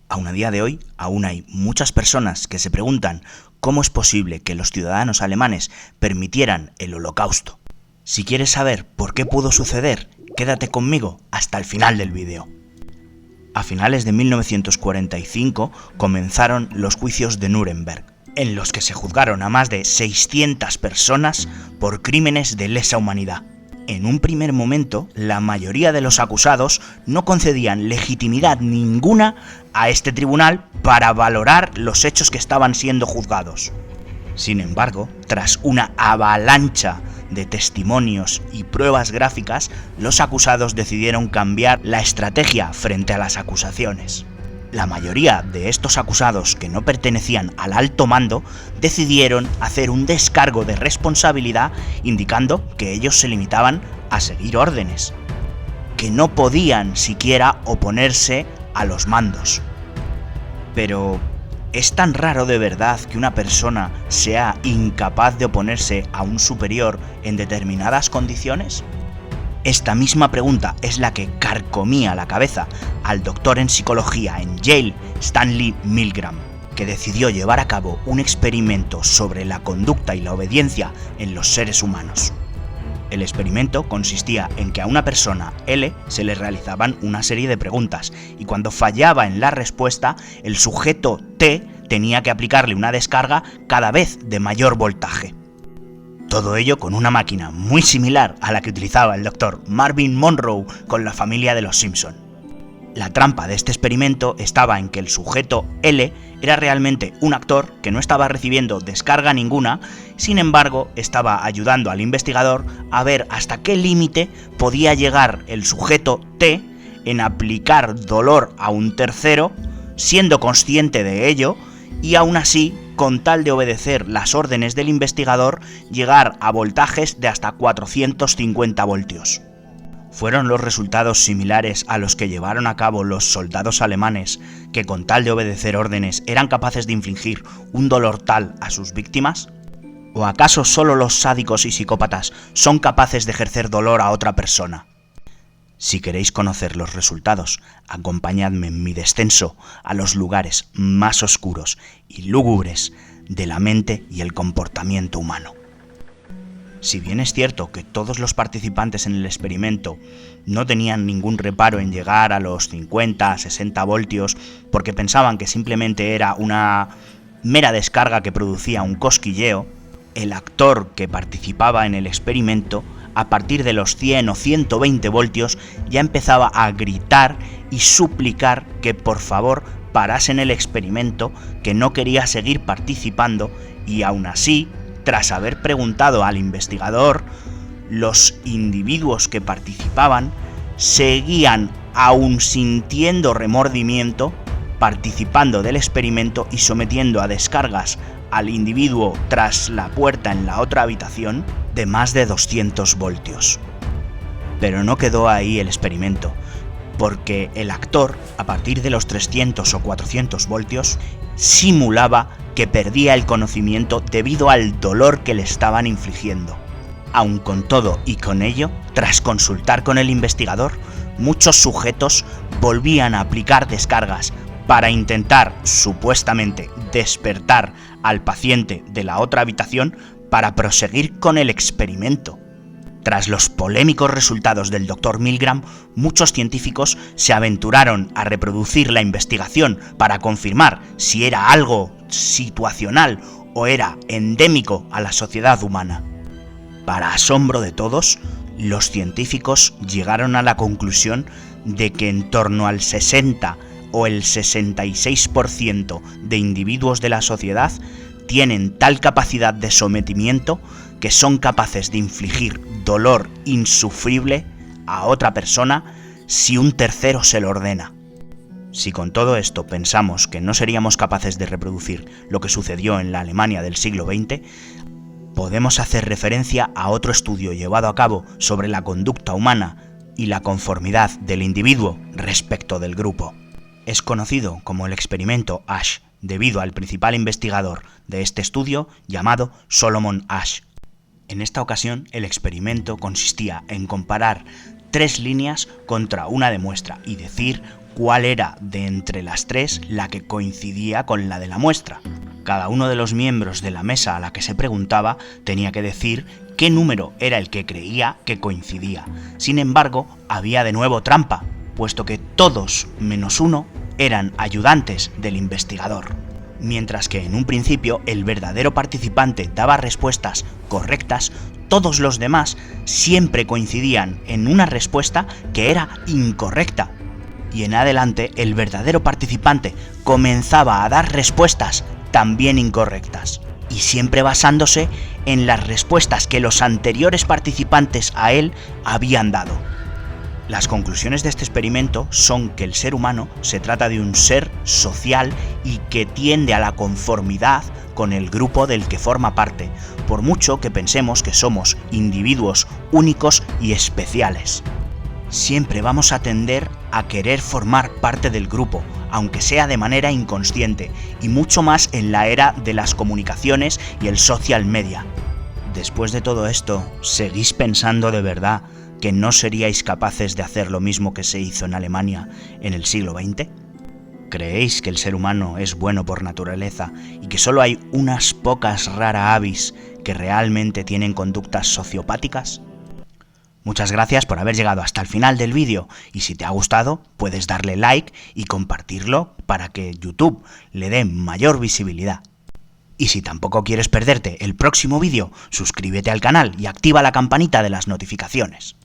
Aún a día de hoy, aún hay muchas personas que se preguntan cómo es posible que los ciudadanos alemanes permitieran el Holocausto. Si quieres saber por qué pudo suceder, quédate conmigo hasta el final del vídeo. A finales de 1945 comenzaron los juicios de Nuremberg, en los que se juzgaron a más de 600 personas por crímenes de lesa humanidad. En un primer momento, la mayoría de los acusados no concedían legitimidad ninguna a este tribunal para valorar los hechos que estaban siendo juzgados. Sin embargo, tras una avalancha de testimonios y pruebas gráficas, los acusados decidieron cambiar la estrategia frente a las acusaciones. La mayoría de estos acusados que no pertenecían al alto mando decidieron hacer un descargo de responsabilidad indicando que ellos se limitaban a seguir órdenes, que no podían siquiera oponerse a los mandos. Pero ¿es tan raro de verdad que una persona sea incapaz de oponerse a un superior en determinadas condiciones? Esta misma pregunta es la que carcomía la cabeza al doctor en psicología en Yale, Stanley Milgram, que decidió llevar a cabo un experimento sobre la conducta y la obediencia en los seres humanos. El experimento consistía en que a una persona L se le realizaban una serie de preguntas y cuando fallaba en la respuesta, el sujeto T tenía que aplicarle una descarga cada vez de mayor voltaje. Todo ello con una máquina muy similar a la que utilizaba el Dr. Marvin Monroe con la familia de los Simpson. La trampa de este experimento estaba en que el sujeto L era realmente un actor que no estaba recibiendo descarga ninguna, sin embargo estaba ayudando al investigador a ver hasta qué límite podía llegar el sujeto T en aplicar dolor a un tercero, siendo consciente de ello, y aún así, con tal de obedecer las órdenes del investigador, llegar a voltajes de hasta 450 voltios. Fueron los resultados similares a los que llevaron a cabo los soldados alemanes, que con tal de obedecer órdenes eran capaces de infligir un dolor tal a sus víctimas? ¿O acaso solo los sádicos y psicópatas son capaces de ejercer dolor a otra persona? Si queréis conocer los resultados, acompañadme en mi descenso a los lugares más oscuros y lúgubres de la mente y el comportamiento humano. Si bien es cierto que todos los participantes en el experimento no tenían ningún reparo en llegar a los 50-60 voltios porque pensaban que simplemente era una mera descarga que producía un cosquilleo, el actor que participaba en el experimento a partir de los 100 o 120 voltios ya empezaba a gritar y suplicar que por favor parasen el experimento, que no quería seguir participando, y aún así, tras haber preguntado al investigador, los individuos que participaban seguían, aún sintiendo remordimiento, participando del experimento y sometiendo a descargas al individuo tras la puerta en la otra habitación de más de 200 voltios. Pero no quedó ahí el experimento, porque el actor, a partir de los 300 o 400 voltios, simulaba que perdía el conocimiento debido al dolor que le estaban infligiendo. Aun con todo y con ello, tras consultar con el investigador, muchos sujetos volvían a aplicar descargas para intentar, supuestamente, despertar al paciente de la otra habitación para proseguir con el experimento. Tras los polémicos resultados del Dr. Milgram, muchos científicos se aventuraron a reproducir la investigación para confirmar si era algo situacional o era endémico a la sociedad humana. Para asombro de todos, los científicos llegaron a la conclusión de que en torno al 60 o el 66% de individuos de la sociedad tienen tal capacidad de sometimiento que son capaces de infligir dolor insufrible a otra persona si un tercero se lo ordena. Si con todo esto pensamos que no seríamos capaces de reproducir lo que sucedió en la Alemania del siglo XX, podemos hacer referencia a otro estudio llevado a cabo sobre la conducta humana y la conformidad del individuo respecto del grupo. Es conocido como el experimento Asch, debido al principal investigador de este estudio llamado Solomon Asch. En esta ocasión, el experimento consistía en comparar 3 líneas contra una de muestra y decir cuál era de entre las tres la que coincidía con la de la muestra. Cada uno de los miembros de la mesa a la que se preguntaba tenía que decir qué número era el que creía que coincidía. Sin embargo, había de nuevo trampa, puesto que todos menos uno eran ayudantes del investigador. Mientras que en un principio el verdadero participante daba respuestas correctas, todos los demás siempre coincidían en una respuesta que era incorrecta. Y en adelante el verdadero participante comenzaba a dar respuestas también incorrectas, y siempre basándose en las respuestas que los anteriores participantes a él habían dado. Las conclusiones de este experimento son que el ser humano se trata de un ser social y que tiende a la conformidad con el grupo del que forma parte, por mucho que pensemos que somos individuos únicos y especiales. Siempre vamos a tender a querer formar parte del grupo, aunque sea de manera inconsciente, y mucho más en la era de las comunicaciones y el social media. Después de todo esto, ¿seguís pensando de verdad que no seríais capaces de hacer lo mismo que se hizo en Alemania en el siglo XX? ¿Creéis que el ser humano es bueno por naturaleza y que solo hay unas pocas rara avis que realmente tienen conductas sociopáticas? Muchas gracias por haber llegado hasta el final del vídeo, y si te ha gustado puedes darle like y compartirlo para que YouTube le dé mayor visibilidad. Y si tampoco quieres perderte el próximo vídeo, suscríbete al canal y activa la campanita de las notificaciones.